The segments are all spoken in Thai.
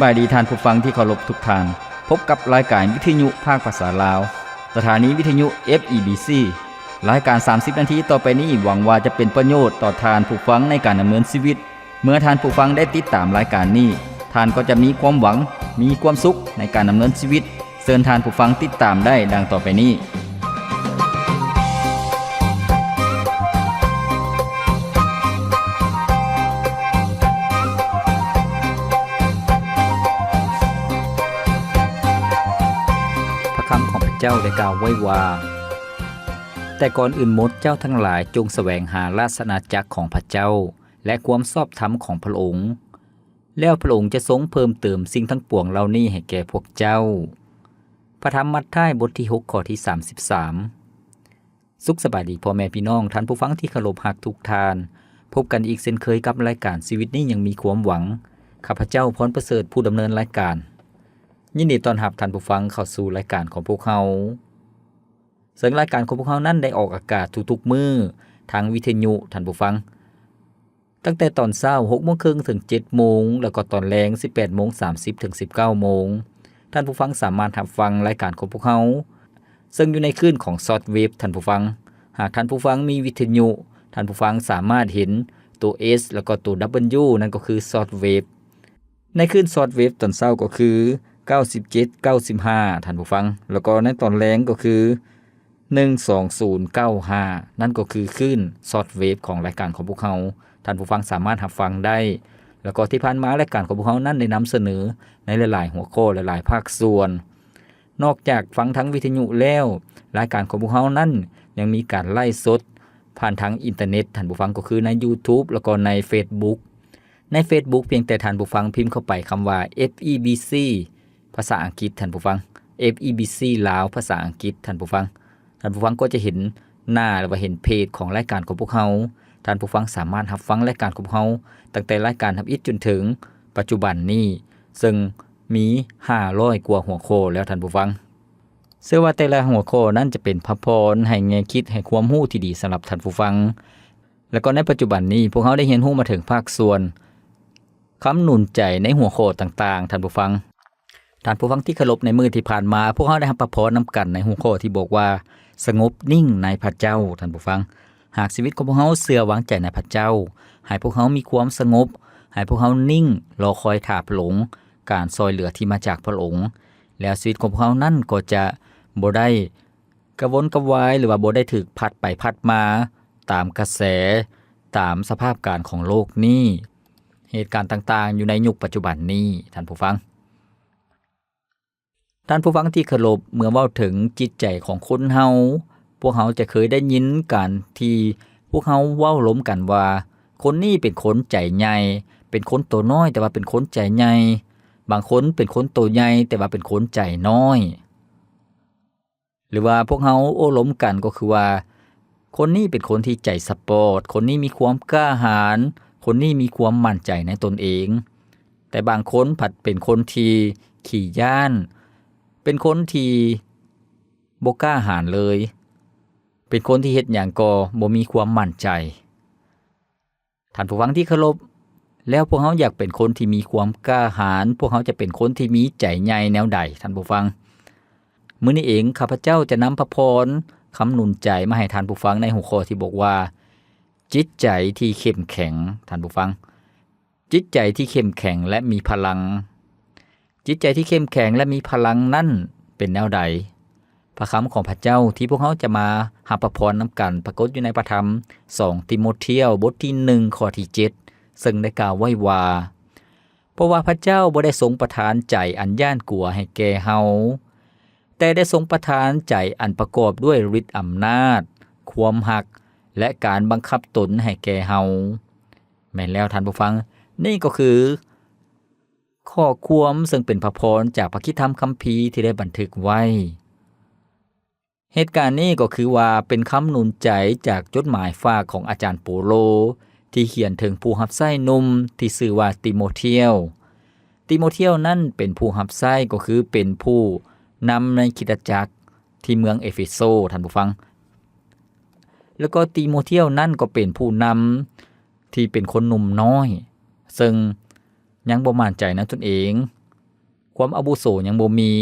บายดีท่านผู้ฟังที่เคารพทุกท่านพบกับรายการวิทยุภาคภาษาลาวสถานีวิทยุ FEBC รายการ30นาทีต่อไปนี้หวังว่าจะเป็นประโยชน์ต่อท่านผู้ฟังในการดำเนินชีวิตเมื่อท่านผู้ฟังได้ติดตามรายการนี้ท่านก็จะมีความหวังมีความสุขในการดำเนินชีวิตเชิญท่านผู้ฟังติดตามได้ดังต่อไปนี้คำของพระเจ้าได้กล่าวไว้ว่าแต่ก่อนอื่นหมดเจ้าทั้งหลายจงแสวงหาราชอาณาจักรของพระเจ้าและความชอบธรรมของพระองค์แล้วพระองค์จะทรงเพิ่มเติมสิ่งทั้งปวงเหล่านี้ให้แก่พวกเจ้าพระธรรมมัทธิวบทที่6ข้อที่33สุขสบายดีพ่อแม่พี่น้องท่านผู้ฟังที่เคารพรักทุกท่านพบกันอีกเช่นเคยกับรายการชีวิตนี้ยังมีความหวังข้าพเจ้าพรประเสริฐผู้ดำเนินรายการยินดีต้อนรับท่านผู้ฟังเข้าสู่รายการของพวกเราซึ่งรายการของพวกเรานั้นได้ออกอากาศทุกๆมื้อทางวิทยุท่านผู้ฟังตั้งแต่ตอนเช้า 6:30 นถึง 7:00 นแล้วก็ตอนแลง 18:30 ถึง 19:00 นท่านผู้ฟังสามารถรับฟังรายการของพวกเราซึ่งอยู่ในคลื่นของชอร์ตเวฟท่านผู้ฟังหากท่านผู้ฟังมีวิทยุท่านผู้ฟังสามารถเห็นตัว S แล้วก็ตัว W นั่นก็คือชอร์ตเวฟในคลื่นชอร์ตเวฟตอนเช้าก็คือ97 95ท่านผู้ฟังแล้วก็ในตอนแรงก็คือ12095นั่นก็คือคลื่นชอร์ตเวฟของรายการของพวกเราท่านผู้ฟังสามารถรับฟังได้แล้วก็ที่ผ่านมารายการของพวกเรานั้นได้นำเสนอในหลายๆหัวข้อหลายๆภาคส่วนนอกจากฟังทั้งวิทยุแล้วรายการของพวกเรานั้นยังมีการไลฟ์สดผ่านทางอินเทอร์เน็ตท่านผู้ฟังก็คือใน YouTube แล้วก็ใน Facebook ใน Facebook เพียงแต่ท่านผู้ฟังพิมพ์เข้าไปคำว่า FEBCภาษาอังกฤษท่านผู้ฟัง FEBC ลาวภาษาอังกฤษท่านผู้ฟังก็จะเห็นหน้าหรือว่าเห็นเพจของรายการของพวกเราท่านผู้ฟังสามารถรับฟังรายการของพวกเราตั้งแต่รายการทำอิฐจนถึงปัจจุบันนี้ซึ่งมี500กว่าหัวข้อแล้วท่านผู้ฟังเชื่อว่าแต่ละหัวข้อนั้นจะเป็นพระพรให้แง่คิดให้ความรู้ที่ดีสำหรับท่านผู้ฟังแล้วก็ในปัจจุบันนี้พวกเราได้เรียนรู้มาถึงภาคส่วนคำหนุนใจในหัวข้อต่างๆท่านผู้ฟังที่เคารพในมื้อที่ผ่านมาพวกเราได้รับพระพรนำกันในหัวข้อที่บอกว่าสงบนิ่งในพระเจ้าท่านผู้ฟังหากชีวิตของพวกเราเชื่อวางใจในพระเจ้าให้พวกเรามีความสงบให้พวกเรานิ่งรอคอยท่าพระองค์การช่วยเหลือที่มาจากพระองค์แล้วชีวิตของพวกเรานั้นก็จะบ่ได้กระวนกระวายหรือว่าบ่ได้ถูกพัดไปพัดมาตามกระแสตามสภาพการของโลกนี้เหตุการณ์ต่างๆอยู่ในยุคปัจจุบันนี้ท่านผู้ฟังที่เคารพเมื่อเว้าถึงจิตใจของคนเฮาพวกเฮาจะเคยได้ยินกันที่พวกเฮาเว้าล้มกันว่าคนนี้เป็นคนใจใหญ่เป็นคนตัวน้อยแต่ว่าเป็นคนใจใหญ่บางคนเป็นคนตัวใหญ่แต่ว่าเป็นคนใจน้อยหรือว่าพวกเฮาโอ้ล้มกันก็คือว่าคนนี้เป็นคนที่ใจสปอร์ตคนนี้มีความกล้าหาญคนนี้มีความมั่นใจในตนเองแต่บางคนผัดเป็นคนที่ขี้ย้านเป็นคนที่บ่กล้าหาญเลยเป็นคนที่เฮ็ดหยังก็บ่มีความมั่นใจท่านผู้ฟังที่เคารพแล้วพวกเฮาอยากเป็นคนที่มีความกล้าหาญพวกเฮาจะเป็นคนที่มีใจใหญ่แนวใดท่านผู้ฟังมื้อนี้เองข้าพเจ้าจะนำพระพรคำหนุนใจมาให้ท่านผู้ฟังในหัวข้อที่บอกว่าจิตใจที่เข้มแข็งท่านผู้ฟังจิตใจที่เข้มแข็งและมีพลังจิตใจที่เข้มแข็งและมีพลังนั่นเป็นแนวใดพระคำของพระเจ้าที่พวกเขาจะมารับพระพรนำกันปรากฏอยู่ในพระธรรม2ติโมธีบทที่1ข้อที่7ซึ่งได้กล่าวไว้ว่าเพราะว่าพระเจ้าบ่ได้ทรงประทานใจอันย่านกลัวให้แก่เฮาแต่ได้ทรงประทานใจอันประกอบด้วยฤทธิ์อำนาจความรักและการบังคับตนให้แก่เฮาแม่นแล้วท่านผู้ฟังนี่ก็คือข้อความซึ่งเป็นพระพรจากพระคิดธรรมคัมภีร์ที่ได้บันทึกไว้เหตุการณ์นี้ก็คือว่าเป็นคำหนุนใจจากจดหมายฝากของอาจารย์โปโลที่เขียนถึงผู้รับใช้หนุ่มที่ชื่อว่าติโมธีนั้นเป็นผู้รับใช้ก็คือเป็นผู้นำในคริสตจักรที่เมืองเอเฟโซท่านผู้ฟังแล้วก็ติโมธีนั้นก็เป็นผู้นำที่เป็นคนหนุ่มน้อยซึ่งยังบ่มั่นใจในตนเอง ความอาวุโสยังบ่มี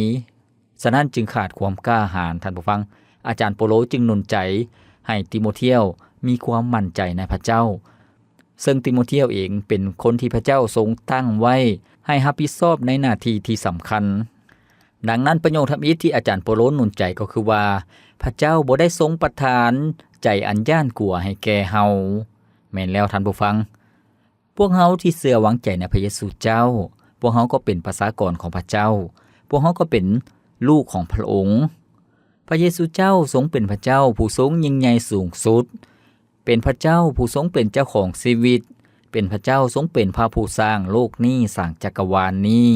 ฉะนั้นจึงขาดความกล้าหาญท่านผู้ฟังอาจารย์โปโลจึงหนุนใจให้ติโมเธียวมีความมั่นใจในพระเจ้าซึ่งติโมเธียวเองเป็นคนที่พระเจ้าทรงตั้งไว้ให้รับผิดชอบในหน้าที่ที่สำคัญดังนั้นประโยคทำอิฐที่อาจารย์โปโลหนุนใจก็คือว่าพระเจ้าบ่ได้ทรงประทานใจอันย่านกลัวให้แก่เฮาแม่นแล้วท่านผู้ฟังพวกเฮาที่เชื่อวางใจในพระเยซูเจ้าพวกเฮาก็เป็นประชากรของพระเจ้าพวกเฮาก็เป็นลูกของพระองค์พระเยซูเจ้าทรงเป็นพระเจ้าผู้ทรงยิ่งใหญ่สูงสุดเป็นพระเจ้าผู้ทรงเป็นเจ้าของชีวิตเป็นพระเจ้าทรงเป็นพระผู้สร้างโลกนี้สร้างจักรวาลนี้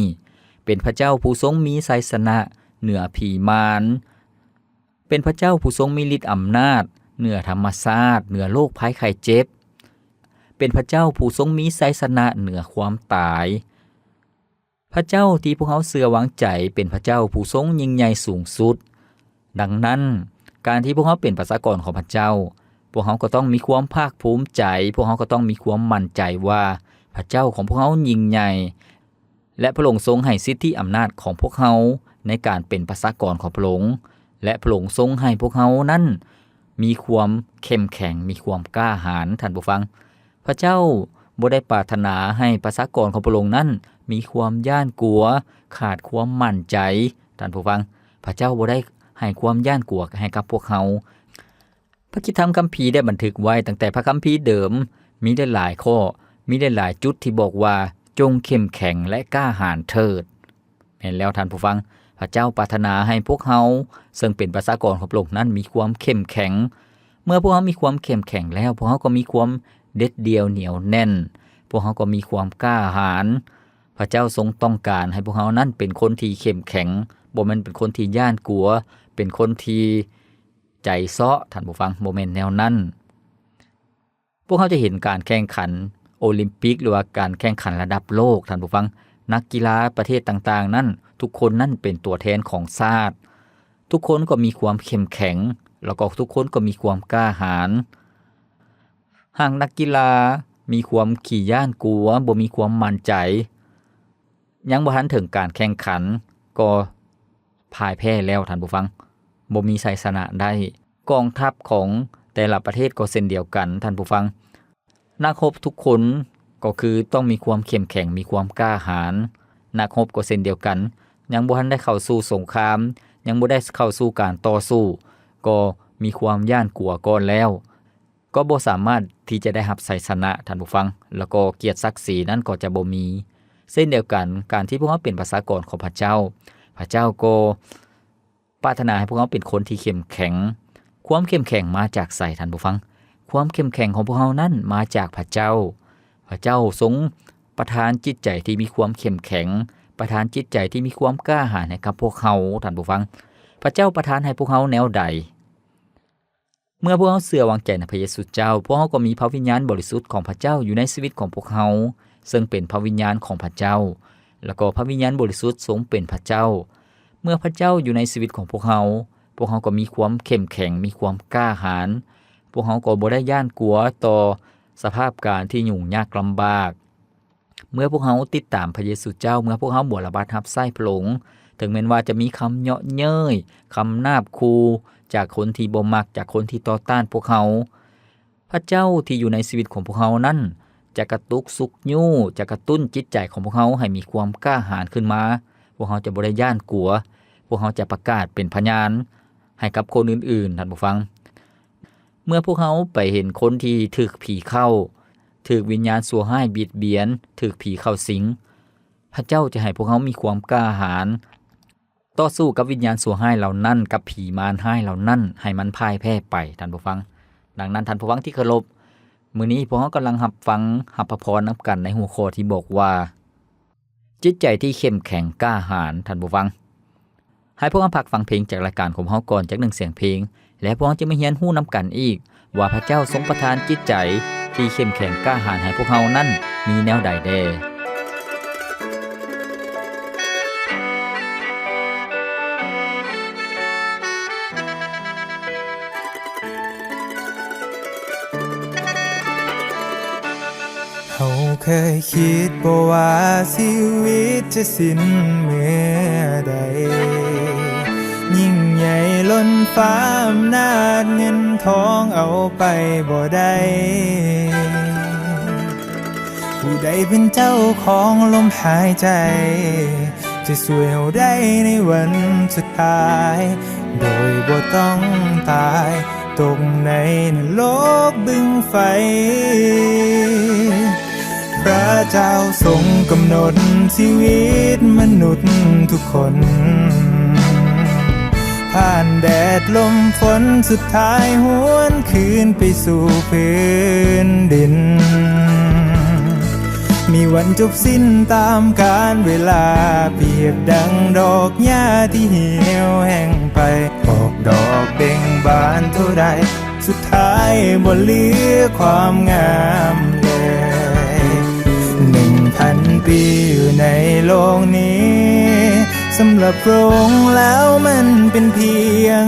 เป็นพระเจ้าผู้ทรงมีชัยชนะเหนือผีมารเป็นพระเจ้าผู้ทรงมีฤทธิ์อำนาจเหนือธรรมชาติเหนือโรคภัยไข้เจ็บเป็นพระเจ้าผู้ทรงมีชัยชนะเหนือความตายพระเจ้าที่พวกเขาเชื่อวางใจเป็นพระเจ้าผู้ทรงยิ่งใหญ่สูงสุดดังนั้นการที่พวกเขาเป็นประชากรของพระเจ้าพวกเขาก็ต้องมีความภาคภูมิใจพวกเขาก็ต้องมีความมั่นใจว่าพระเจ้าของพวกเขายิ่งใหญ่และพระองค์ทรงให้สิทธิอำนาจของพวกเขาในการเป็นประชากรของพระองค์และพระองค์ทรงให้พวกเขานั้นมีความเข้มแข็งมีความกล้าหาญท่านผู้ฟังพระเจ้าบ่ได้ปรารถนาให้ประชากรของพระองค์นั้นมีความย่านกลัวขาดความมั่นใจท่านผู้ฟังพระเจ้าบ่ได้ให้ความย่านกลัวให้กับพวกเขาพระคิดธรรมคัมภีร์ได้บันทึกไว้ตั้งแต่พระคัมภีร์เดิมมีได้หลายข้อมีได้หลายจุดที่บอกว่าจงเข้มแข็งและกล้าหาญเถิดเห็นแล้วท่านผู้ฟังพระเจ้าปรารถนาให้พวกเขาซึ่งเป็นประชากรของพระองค์นั้นมีความเข้มแข็งเมื่อพวกเขามีความเข้มแข็งแล้วพวกเขาก็มีความเด็ดเดี่ยวเหนียวแน่นพวกเขาก็มีความกล้าหาญพระเจ้าทรงต้องการให้พวกเขานั้นเป็นคนที่เข้มแข็งบ่แม่นเป็นคนที่ย่านกลัวเป็นคนที่ใจเซาะท่านผู้ฟังบ่แม่นแนวนั้นพวกเขาจะเห็นการแข่งขันโอลิมปิกหรือว่าการแข่งขันระดับโลกท่านผู้ฟังนักกีฬาประเทศต่างๆนั้นทุกคนนั่นเป็นตัวแทนของชาติทุกคนก็มีความเข้มแข็งแล้วก็ทุกคนก็มีความกล้าหาญหากนักกีฬามีความขี้ย้านกลัวบ่มีความมั่นใจยังบ่ทันถึงการแข่งขันก็พ่ายแพ้แล้วท่านผู้ฟังบ่มีชัยชนะได้กองทัพของแต่ละประเทศก็เช่นเดียวกันท่านผู้ฟังนักรบทุกคนก็คือต้องมีความเข้มแข็งมีความกล้าหาญนักรบก็เช่นเดียวกันยังบ่ทันได้เข้าสู่สงครามยังบ่ได้เข้าสู่การต่อสู้ก็มีความย่านกลัวก่อนแล้วก็บ่สามารถที่จะได้รับชัยชนะท่านผู้ฟังแล้วก็เกียรติศักดิ์ศรีนั้นก็จะบ่มีเช่นเดียวกันการที่พวกเราเป็นประชากรของพระเจ้าพระเจ้าก็ปรารถนาให้พวกเราเป็นคนที่เข้มแข็งความเข้มแข็งมาจากไสท่านผู้ฟังความเข้มแข็งของพวกเรานั้นมาจากพระเจ้าพระเจ้าทรงประทานจิตใจที่มีความเข้มแข็งประทานจิตใจที่มีความกล้าหาญให้กับพวกเขาท่านผู้ฟังพระเจ้าประทานให้พวกเขาแนวใดเมื่อพวกเขาเชื่อวางใจในพระเยซูเจ้าพวกเขาก็มีพระวิญญาณบริสุทธิ์ของพระเจ้าอยู่ในชีวิตของพวกเขาซึ่งเป็นพระวิญญาณของพระเจ้าแล้วก็พระวิญญาณบริสุทธิ์ทรงเป็นพระเจ้าเมื่อพระเจ้าอยู่ในชีวิตของพวกเขาก็มีความเข้มแข็งมีความกล้าหาญพวกเขาก็บ่ได้ย่านกลัวต่อสภาพการที่ยุ่งยากลำบากเมื่อพวกเขาติดตามพระเยซูเจ้าเมื่อพวกเขาบวชละบาดรับใช้พระองค์ถึงแม้ว่าจะมีคำเยาะเย้ยคำนาบคูจากคนที่บ่มักจากคนที่ต่อต้านพวกเขาพระเจ้าที่อยู่ในชีวิตของพวกเขานั้นจะกระตุกสุกยู่จะกระตุ้นจิตใจของพวกเขาให้มีความกล้าหาญขึ้นมาพวกเขาจะบ่ได้ย่านกลัวพวกเขาจะประกาศเป็นพยานให้กับคนอื่นๆท่านผู้ฟังเมื่อพวกเขาไปเห็นคนที่ถูกผีเข้าถูกวิญญาณชั่วร้ายเบียดเบียนถูกผีเข้าสิงพระเจ้าจะให้พวกเขามีความกล้าหาญต่อสู้กับวิญญาณชั่วร้ายเหล่านั้นกับผีมารร้ายเหล่านั้นให้มันพ่ายแพ้ไปท่านผู้ฟังดังนั้นท่านผู้ฟังที่เคารพมื้อนี้พวกเรากำลังรับฟังรับพระพรนำกันในหัวข้อที่บอกว่าจิตใจที่เข้มแข็งกล้าหาญท่านผู้ฟังให้พวกเราพักฟังเพลงจากรายการของเฮาก่อนจาก1เสียงเพลงและพวกเราจะมาเรียนรู้นำกันอีกว่าพระเจ้าทรงประทานจิตใจที่เข้มแข็งกล้าหาญให้พวกเรานั้นมีแนวใดแด เขาเคยคิดบ่ว่าชีวิตจะสิ้นเมื่อใดยิ่งใหญ่ล้นฟ้าอำนาจเงินทองเอาไปบ่ได้ผู้ใดเป็นเจ้าของลมหายใจจะช่วยเราได้ในวันสุดท้ายโดยบ่ต้องตายตกในนรกบึงไฟพระเจ้าทรงกำหนดชีวิตมนุษย์ทุกคนผ่านแดดลมฝนสุดท้ายหวนคืนไปสู่พื้นดินมีวันจบสิ้นตามกาลเวลาเปรียบดังดอกหญ้าที่เหี่ยวแห้งไปออกดอกเบ่งบานเท่าใดสุดท้ายบ่เหลือความงามเลย1,000 ปีอยู่ในโลกนี้สำหรับพระองค์แล้วมันเป็นเพียง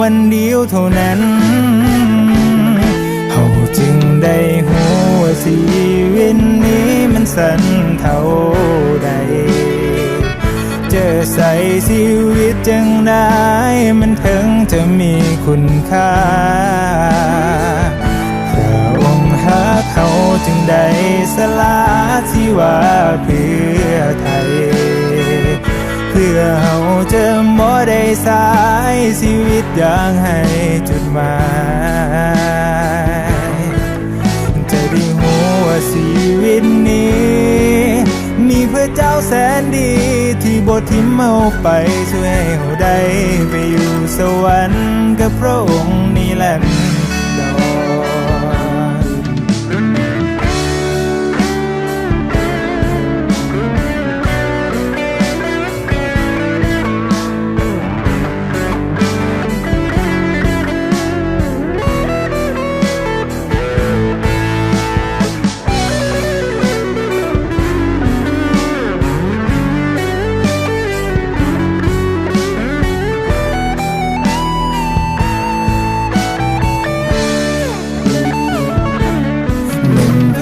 วันเดียวเท่านั้นเฮาจึงได้หูว่าชีวิตนี้มันสั้นเท่าใดเจอใส่ชีวิตจังได้มันถึงจะมีคุณค่าพระองค์หาเขาจึงได้สละชีวาเพื่อไทยเพื่อเฮาจะบ่ได้สายชีวิตอย่างให้จุดหมายจะได้หูว่าชีวิตนี้มีพระเจ้าแสนดีที่บ่ทิ้งเฮาไปช่วยให้เฮาได้ไปอยู่สวรรค์กับพระองค์นิรันดร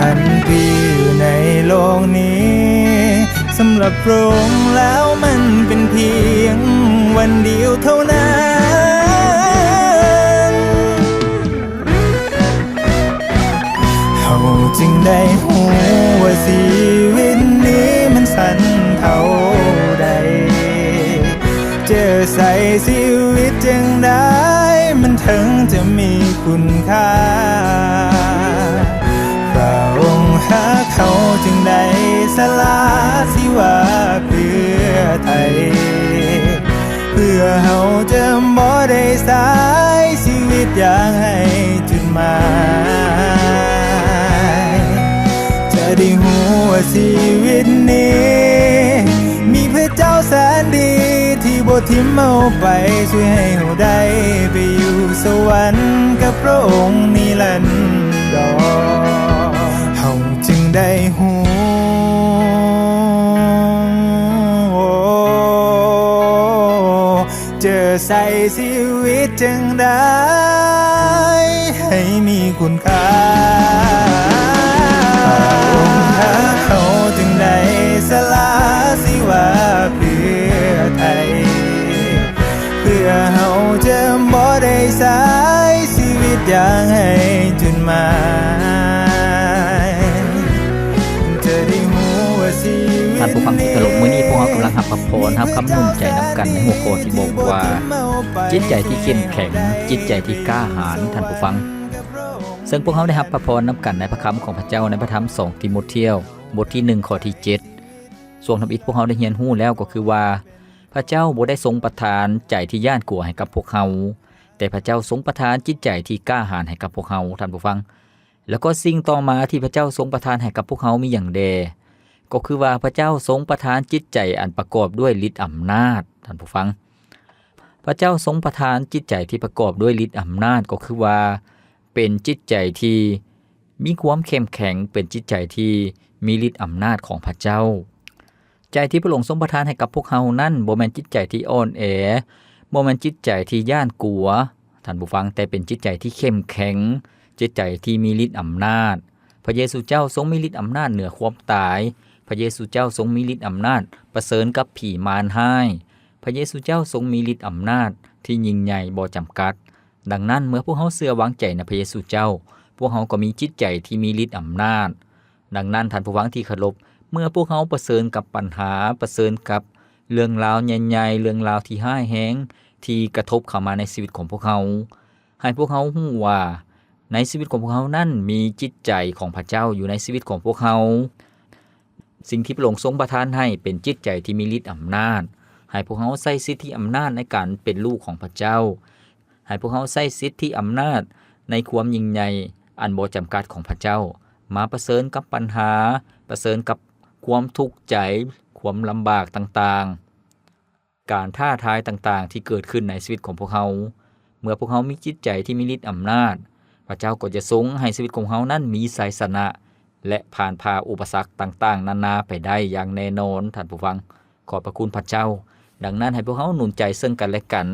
1,000 ปีอยู่ในโลกนี้สำหรับพระองค์แล้วมันเป็นเพียงวันเดียวเท่านั้นเฮาจึงได้หูว่าชีวิตนี้มันสั้นเท่าใดเจอใส่ชีวิตจังได้มันถึงจะมีคุณค่าพระองค์หาเขาจึงได้สละชีวาเพื่อไทยเพื่อเฮาจะบ่ได้สายชีวิตอย่างให้จุดหมายจะได้หูว่าชีวิตนี้มีพระเจ้าแสนดีที่บ่ทิ้งเฮาไปช่วยให้เฮาได้ไปอยู่สวรรค์กับพระองค์นิรันดรเฮาจึงได้หูเจอใส่ชีวิตจังได้ให้มีคุณค่าเขาจึงได้สละชีวาเพื่อไทยเพื่อเฮาจะบ่ได้สายชีวิตอย่างให้จุดหมายจะได้หูว่าชีวิต ท่านผู้ฟังที่เคารพมื้อนี้พวกเรากำลังรับพรรับคำนุ่นใจนำกันในหัวข้อที่บอกว่าจิตใจที่เข้มแข็งจิตใจที่กล้าหาญท่านผู้ฟังซึ่งพวกเราได้รับพระพรนำกันในพระคำของพระเจ้าในพระธรรม2ติโมธีบทที่1ข้อที่7ส่วนทำอิฐพวกเราได้เรียนรู้แล้วก็คือว่าพระเจ้าบ่ได้ทรงประทานใจที่ย่านกลัวให้กับพวกเราแต่พระเจ้าทรงประทานจิตใจที่กล้าหาญให้กับพวกเราท่านผู้ฟังแล้วก็สิ่งต่อมาที่พระเจ้าทรงประทานให้กับพวกเรามีอย่างใดก็คือว่าพระเจ้าทรงประทานจิตใจอันประกอบด้วยฤทธิ์อำนาจท่านผู้ฟังพระเจ้าทรงประทานจิตใจที่ประกอบด้วยฤทธิ์อำนาจก็คือว่าเป็นจิตใจที่มีความเข้มแข็งเป็นจิตใจที่มีฤทธิ์อำนาจของพระเจ้าใจที่พระองค์ทรงประทานให้กับพวกเรานั้นบ่แม่นจิตใจที่อ่อนแอบ่แม่นจิตใจที่ย้านกลัวท่านผู้ฟังแต่เป็นจิตใจที่เข้มแข็งจิตใจที่มีฤทธิ์อำนาจ พระเยซูเจ้าทรงมีฤทธิ์อำนาจเหนือความตายพระเยซูเจ้าทรงมีฤทธิ์อำนาจประเสริญกับผีมารร้ายพระเยซูเจ้าทรงมีฤทธิ์อำนาจที่ยิ่งใหญ่บ่จำกัดดังนั้นเมื่อพวกเขาเชื่อวางใจในพระเยซูเจ้าพวกเขาก็มีจิตใจที่มีฤทธิ์อำนาจดังนั้นท่านผู้ฟังที่เคารพเมื่อพวกเขาประเสริญกับปัญหาประเสริญกับเรื่องราวใหญ่ๆเรื่องราวที่ร้ายแรงที่กระทบเข้ามาในชีวิตของพวกเขาให้พวกเขารู้ว่าในชีวิตของพวกเขานั้นมีจิตใจของพระเจ้าอยู่ในชีวิตของพวกเขาสิ่งที่พระองค์ทรงประทานให้เป็นจิตใจที่มีฤทธิ์อำนาจให้พวกเขาใช้สิทธิอำนาจในการเป็นลูกของพระเจ้าให้พวกเขาใช้สิทธิอำนาจในความยิ่งใหญ่อันบ่จำกัดของพระเจ้ามาประเสริญกับปัญหาประเสริญกับความทุกข์ใจความลำบากต่างๆการท้าทายต่างๆที่เกิดขึ้นในชีวิตของพวกเขาเมื่อพวกเขามีจิตใจที่มีฤทธิ์อำนาจพระเจ้าก็จะทรงให้ชีวิตของเขานั้นมีชัยชนะและผ่านพาอุปสรรคต่างๆนานาไปได้อย่างแน่นอนท่านผู้ฟังขอบพระคุณพระเจ้าดังนั้นให้พวกเขาหนุนใจซึ่งกันและกัน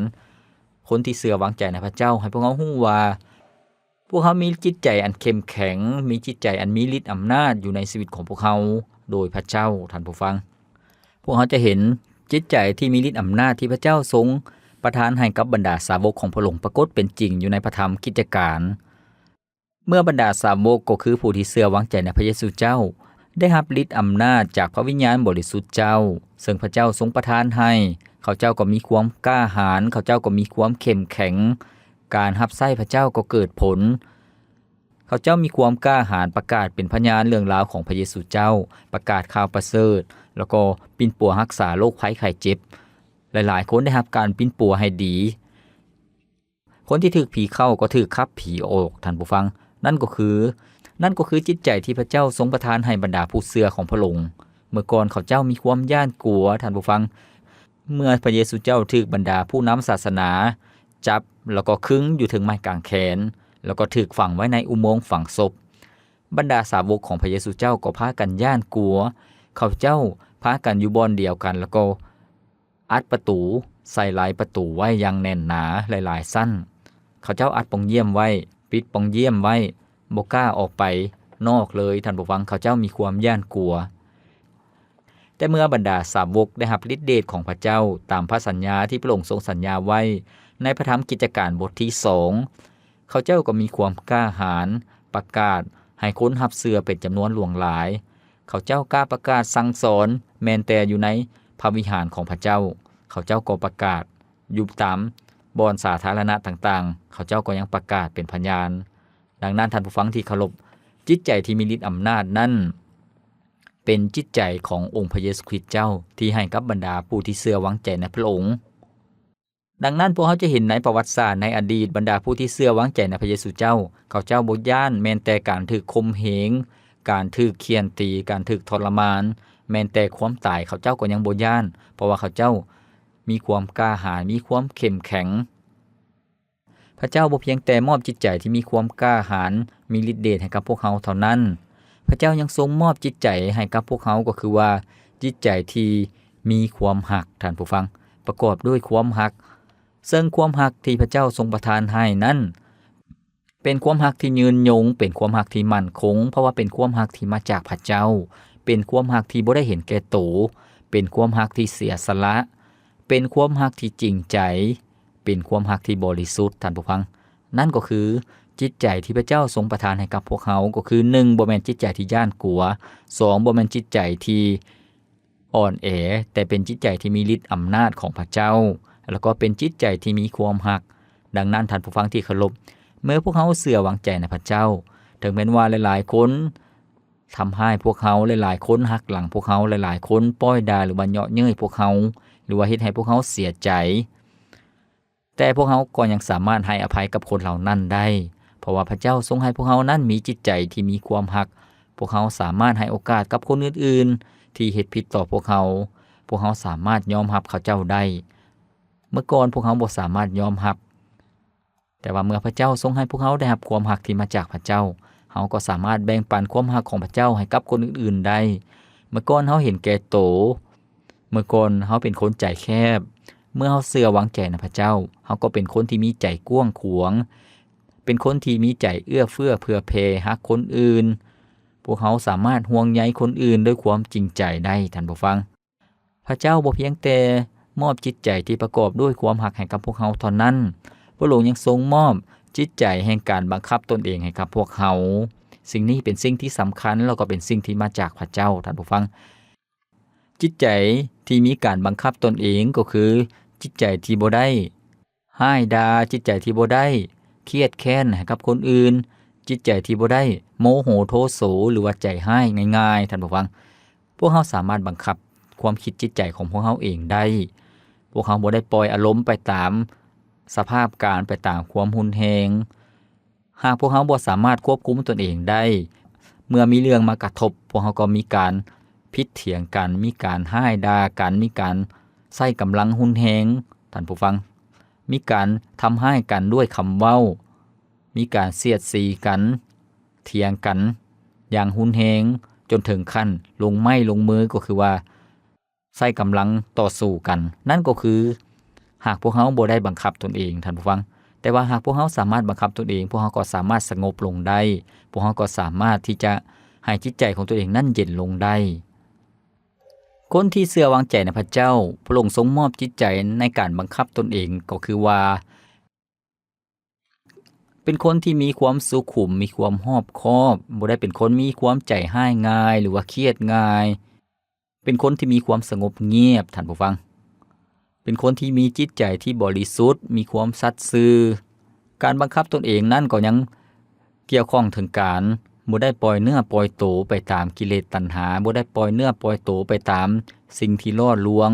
คนที่เชื่อวางใจในพระเจ้าให้พวกเขารู้ว่าพวกเขามีจิตใจอันเข้มแข็งมีจิตใจอันมีฤทธิ์อำนาจอยู่ในชีวิตของพวกเขาโดยพระเจ้าท่านผู้ฟังพวกเขาจะเห็นจิตใจที่มีฤทธิ์อำนาจที่พระเจ้าทรงประทานให้กับบรรดาสาวกของพระองค์ปรากฏเป็นจริงอยู่ในพระธรรมกิจการเมื่อบรรดาสาวกก็คือผู้ที่เชื่อวางใจในพระเยซูเจ้าได้รับฤทธิ์อำนาจจากพระวิญญาณบริสุทธิ์เจ้าซึ่งพระเจ้าทรงประทานให้เขาเจ้าก็มีความกล้าหาญเขาเจ้าก็มีความเข้มแข็งการรับใช้พระเจ้าก็เกิดผลเขาเจ้ามีความกล้าหาญประกาศเป็นพยานเรื่องราวของพระเยซูเจ้าประกาศข่าวประเสริฐแล้วก็ปิ่นปัวรักษาโรคภัยไข้เจ็บหลายๆคนได้รับการปิ่นปัวให้ดีคนที่ถูกผีเข้าก็ถูกขับผีออกท่านผู้ฟังนั่นก็คือจิตใจที่พระเจ้าทรงประทานให้บรรดาผู้เชื่อของพระองค์เมื่อก่อนเขาเจ้ามีความย่านกลัวท่านผู้ฟังเมื่อพระเยซูเจ้าถูกบรรดาผู้นำศาสนาจับแล้วก็ขึงอยู่ถึงไม้กางแขนแล้วก็ถูกฝังไว้ในอุโมงค์ฝังศพบรรดาสาวกของพระเยซูเจ้าก็พากันย่านกลัวเขาเจ้าพากันอยู่บ่อนเดียวกันแล้วก็อัดประตูใส่หลายประตูไว้อย่างแน่นหนาหลายๆสั้นเขาเจ้าอัดปองเยี่ยมไว้ปิดปองเยี่ยมไว้บ่กล้าออกไปนอกเลยท่านผู้ฟังเขาเจ้ามีความย่านกลัวแต่เมื่อบรรดาสาวกได้รับฤทธิ์เดชของพระเจ้าตามพระสัญญาที่พระองค์ทรงสัญญาไว้ในพระธรรมกิจการบทที่2เขาเจ้าก็มีความกล้าหาญประกาศให้คนรับเชื่อเป็นจำนวนหลวงหลายเขาเจ้ากล้าประกาศสั่งสอนแม้แต่อยู่ในพระวิหารของพระเจ้าเขาเจ้าก็ประกาศอยู่ตามบ่อนสาธารณะต่างๆเขาเจ้าก็ยังประกาศเป็นพยานดังนั้นท่านผู้ฟังที่เคารพจิตใจที่มีฤทธิ์อำนาจนั้นเป็นจิตใจขององค์พระเยซูคริสต์เจ้าที่ให้กับบรรดาผู้ที่เชื่อวางใจในพระองค์ดังนั้นพวกเขาจะเห็นในประวัติศาสตร์ในอดีตบรรดาผู้ที่เชื่อวางใจในพระเยซูเจ้าเขาเจ้าบ่ย้านแม้แต่การถูกข่มเหงการถูกเฆี่ยนตีการถูกทรมานแม้แต่ความตายเขาเจ้าก็ยังบ่ย้านเพราะว่าเขาเจ้ามีความกล้าหาญมีความเข้มแข็งพระเจ้าบ่เพียงแต่มอบจิตใจที่มีความกล้าหาญมีฤทธิ์เดชให้กับพวกเขาเท่านั้นพระเจ้ายังทรงมอบจิตใจให้กับพวกเขาก็คือว่าจิตใจที่มีความหักท่านผู้ฟังประกอบด้วยความหักซึ่งความหักที่พระเจ้าทรงประทานให้นั้นเป็นความหักที่ยืนยงเป็นความหักที่มั่นคงเพราะว่าเป็นความหักที่มาจากพระเจ้าเป็นความหักที่บ่ได้เห็นแก่ตัวเป็นความหักที่เสียสละเป็นความหักที่จริงใจเป็นความหักที่บริสุทธิ์ท่านผู้ฟังนั่นก็คือจิตใจที่พระเจ้าทรงประทานให้กับพวกเขาก็คือ1บ่แม่นจิตใจที่ย่านกลัว2บ่แม่นจิตใจที่อ่อนแอแต่เป็นจิตใจที่มีฤทธิ์อำนาจของพระเจ้าแล้วก็เป็นจิตใจที่มีความหักดังนั้นท่านผู้ฟังที่เคารพเมื่อพวกเขาเชื่อวางใจในพระเจ้าถึงแม้ว่าหลายๆคนทำให้พวกเขาหลายๆคนหักหลังพวกเขาหลายๆคนป้อยด่าหรือว่าเยาะเย้ยพวกเขาหรือว่าเฮ็ดให้พวกเขาเสียใจแต่พวกเขาก็ยังสามารถให้อภัยกับคนเหล่านั้นได้เพราะว่าพระเจ้าทรงให้พวกเขานั้นมีจิตใจที่มีความหักพวกเขาสามารถให้โอกาสกับคนอื่นๆที่เฮ็ดผิดต่อพวกเขาสามารถยอมรับเขาเจ้าได้เมื่อก่อนพวกเขาบ่สามารถยอมรับแต่ว่าเมื่อพระเจ้าทรงให้พวกเขาได้รับความหักที่มาจากพระเจ้าเขาก็สามารถแบ่งปันความหักของพระเจ้าให้กับคนอื่นๆได้เมื่อก่อนเขาเห็นแก่โตเมื่อก่อนเขาเป็นคนใจแคบเมื่อเขาเชื่อวางใจในพระเจ้าเขาก็เป็นคนที่มีใจกว้างขวางเป็นคนที่มีใจเอื้อเฟื้อเผื่อแผ่ฮักคนอื่น พวกเขาสามารถห่วงใยคนอื่นด้วยความจริงใจได้ท่านผู้ฟังพระเจ้าบ่เพียงแต่มอบจิตใจที่ประกอบด้วยความรักให้กับพวกเขาเท่านั้นพระองค์ยังทรงมอบจิตใจแห่งการบังคับตนเองให้กับพวกเขาสิ่งนี้เป็นสิ่งที่สำคัญแล้วก็เป็นสิ่งที่มาจากพระเจ้าท่านผู้ฟังจิตใจที่มีการบังคับตนเองก็คือจิตใจที่บ่ได้ห้ายดาจิตใจที่บ่ได้เครียดแค้นให้กับคนอื่นจิตใจที่บ่ได้โมโหโทโสหรือว่าใจห้ายง่ายๆท่านผู้ฟังพวกเขาสามารถบังคับความคิดจิตใจของพวกเขาเองได้พวกเขาบ่ได้ปล่อยอารมณ์ไปตามสภาพการไปตามความหุนแฮงหากพวกเขาบ่สามารถควบคุมตนเองได้เมื่อมีเรื่องมากระทบพวกเขาก็มีการพิษเถียงกันมีการห้ายด่ากันมีการใช้กำลังหุนแฮงท่านผู้ฟังมีการทำให้กันด้วยคำเว้ามีการเสียดสีกันเถียงกันอย่างหุนแฮงจนถึงขั้นลงไม้ลงมือก็คือว่าใช้กำลังต่อสู้กันนั่นก็คือหากพวกเขาบ่ได้บังคับตนเองท่านผู้ฟังแต่ว่าหากพวกเขาสามารถบังคับตนเองพวกเขาก็สามารถสงบลงได้พวกเขาก็สามารถที่จะให้จิตใจของตัวเองนั่นเย็นลงได้คนที่เชื่อวางใจในพระเจ้าพระองค์ทรงมอบจิตใจในการบังคับตนเองก็คือว่าเป็นคนที่มีความสุขุมมีความรอบคอบบ่ได้เป็นคนมีความใจห้ายง่ายหรือว่าเครียดง่ายเป็นคนที่มีความสงบเงียบท่านผู้ฟังเป็นคนที่มีจิตใจที่บริสุทธิ์มีความสัตย์ซื่อการบังคับตนเองนั่นก็ยังเกี่ยวข้องถึงการบ่ได้ปล่อยเนื้อปล่อยโตไปตามกิเลสตัณหาบ่ได้ปล่อยเนื้อปล่อยโตไปตามสิ่งที่ล่อลวง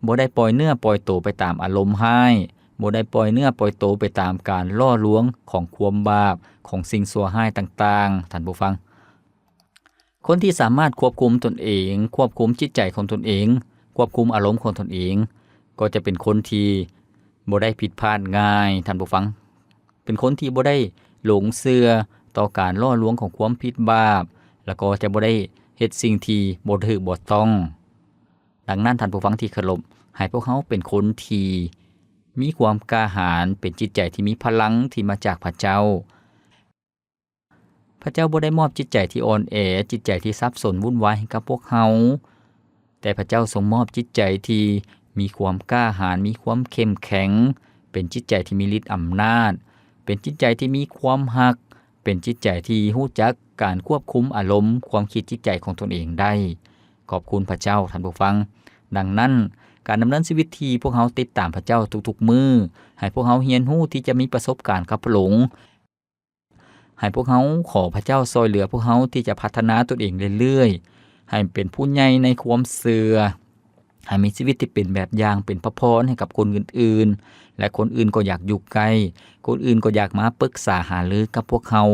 บ่ได้ปล่อยเนื้อปล่อยโตไปตามอารมณ์ร้ายบ่ได้ปล่อยเนื้อปล่อยโตไปตามการล่อลวงของความบาปของสิ่งชั่วร้ายต่างๆท่านผู้ฟังคนที่สามารถควบคุมตนเองควบคุมจิตใจของตนเองควบคุมอารมณ์ของตนเองก็จะเป็นคนที่บ่ได้ผิดพลาดง่ายท่านผู้ฟังเป็นคนที่บ่ได้หลงเชื่อต่อการล่อลวงของความผิดบาปแล้วก็จะบ่ได้เฮ็ดสิ่งที่บ่ถูกบ่ต้องดังนั้นท่านผู้ฟังที่เคารพให้พวกเขาเป็นคนที่มีความกล้าหาญเป็นจิตใจที่มีพลังที่มาจากพระเจ้าพระเจ้าบ่ได้มอบจิตใจที่อ่อนแอจิตใจที่สับสนวุ่นวายให้กับพวกเขาแต่พระเจ้าทรงมอบจิตใจที่มีความกล้าหาญมีความเข้มแข็งเป็นจิตใจที่มีฤทธิ์อำนาจเป็นจิตใจที่มีความรักเป็นจิตใจที่รู้จักการควบคุมอารมณ์ความคิดจิตใจของตนเองได้ขอบคุณพระเจ้าท่านผู้ฟังดังนั้นการดำเนินชีวิตที่พวกเขาติดตามพระเจ้าทุกๆมื้อให้พวกเขาเรียนรู้ที่จะมีประสบการณ์กับพระองค์ให้พวกเขาขอพระเจ้าช่วยเหลือพวกเขาที่จะพัฒนาตนเองเรื่อยๆให้เป็นผู้ใหญ่ในความเชื่อให้มีชีวิตที่เป็นแบบอย่างเป็นพระพรให้กับคนอื่นๆและคนอื่นก็อยากอยู่ใกล้คนอื่นก็อยากมาปรึกษาหารือกับพวกเขา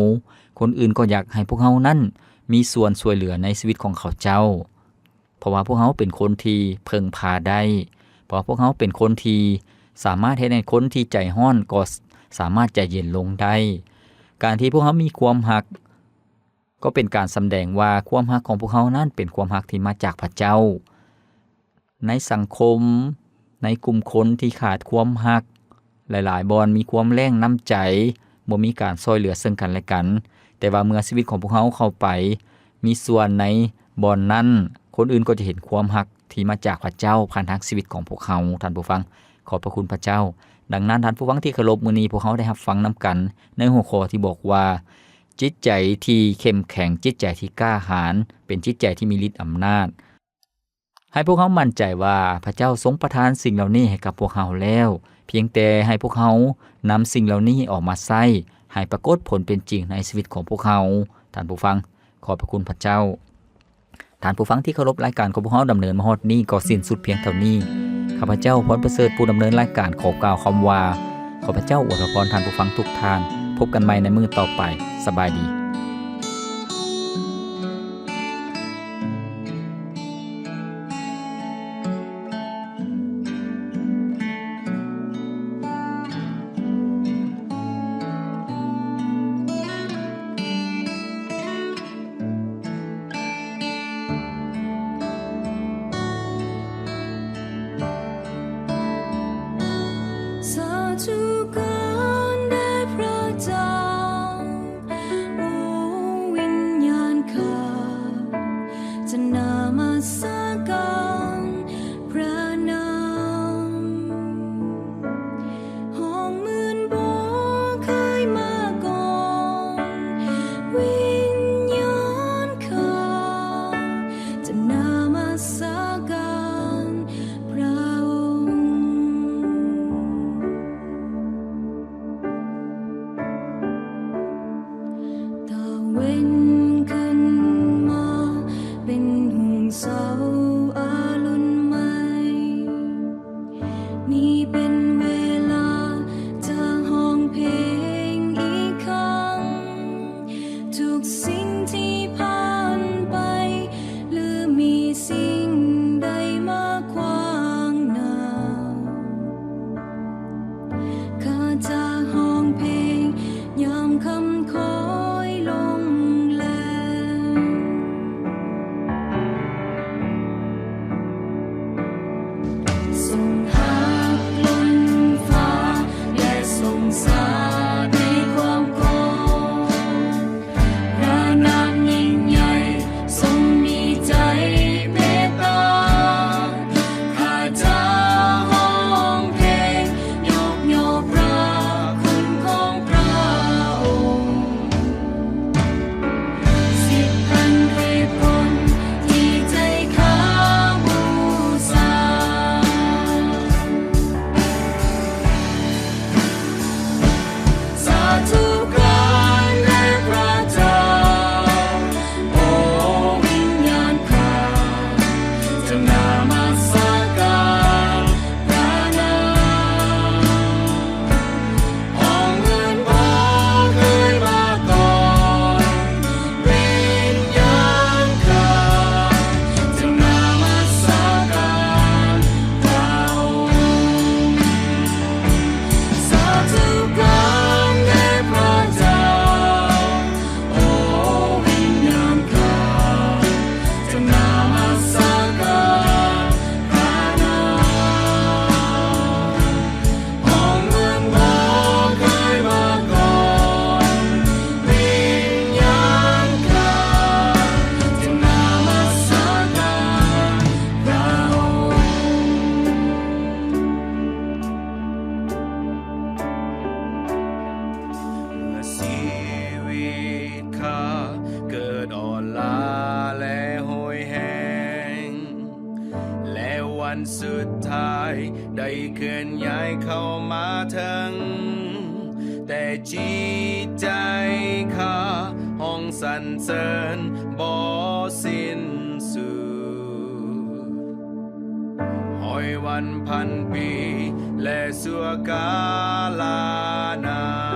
คนอื่นก็อยากให้พวกเขานั้นมีส่วนช่วยเหลือในชีวิตของเขาเจ้าเพราะว่าพวกเขาเป็นคนที่เพิ่งพาได้เพราะพวกเขาเป็นคนที่สามารถเฮ็ดให้คนที่ใจร้อนก็สามารถใจเย็นลงได้การที่พวกเขามีความรักก็เป็นการแสดงว่าความรักของพวกเขานั้นเป็นความรักที่มาจากพระเจ้าในสังคมในกลุ่มคนที่ขาดความรักหลายๆบอนมีความแรงน้ำใจบ่มีการช่วยเหลือซึ่งกันและกันแต่ว่าเมื่อชีวิตของพวกเขาเข้าไปมีส่วนในบอนนั้นคนอื่นก็จะเห็นความรักที่มาจากพระเจ้าผ่านทางชีวิตของพวกเขาท่านผู้ฟังขอบพระคุณพระเจ้าดังนั้นท่านผู้ฟังที่เคารพมื้อนี้พวกเขาได้รับฟังนำกันในหัวข้อที่บอกว่าจิตใจที่เข้มแข็งจิตใจที่กล้าหาญเป็นจิตใจที่มีฤทธิ์อำนาจให้พวกเขามั่นใจว่าพระเจ้าทรงประทานสิ่งเหล่านี้ให้กับพวกเขาแล้วเพียงแต่ให้พวกเขานำสิ่งเหล่านี้ออกมาใช้ให้ปรากฏผลเป็นจริงในชีวิตของพวกเขาท่านผู้ฟังขอบพระคุณพระเจ้าท่านผู้ฟังที่เคารพรายการของพวกเราดำเนินมาฮอดนี้ก็สิ้นสุดเพียงเท่านี้ข้าพเจ้าพรประเสริฐผู้ดำเนินรายการขอกล่าวคำว่าขอพระเจ้าอวยพรท่านผู้ฟังทุกท่านพบกันใหม่ในมื้อต่อไปสบายดีสาธุการแด่พระเจ้าอ จะนามาสการพระนามห้องหมื่นบ่เคยมาก่อนวิญญาณข้าจะนามาสการพระองค์ตาเว้นขึ้นมาเป็นหุ่งเสาอารุณใหม่ นี่เป็นเวลาจะห้องเพลงอีกครั้ง ทุกสิ่งที่ผ่านไป หรือมีสิ่งใดมาขวางหน้า ข้าจะห้องเพลงยามคำคอยลงแลงส่งหักลนฟ้าและส่งสาดในความโกรธพระนามยิ่งใหญ่ทรงมีใจเมตตา ข้าจะห้องเพลงยกย่อพระคุณของพระองค์ 10,000เหตุผลที่ใจข้าบูชา สาธุการแด่พระเจ้า โอ้วิญญาณข้าจะนามัสการพระนามห้องเงินบ่เคยมาก่อนวิญญาณข้าจะนามัสการพระองค์ สาธุการแด่พระเจ้า โอ้วิญญาณข้าจะนามัสการพระนามห้องเมืองบ่เคยมาก่อนวิญญาณข้าจะนามัสการพระองค์ เมื่อชีวิตข้าเกิดอ่อนล้าและโหยแห้ง และวันสุดท้ายได้เคลื่อนย้ายเข้ามาถึง แต่จิตใจข้าห้องสรรเสริญบ่สิ้นสุด หอยวันพันปีและสัวกาลานาน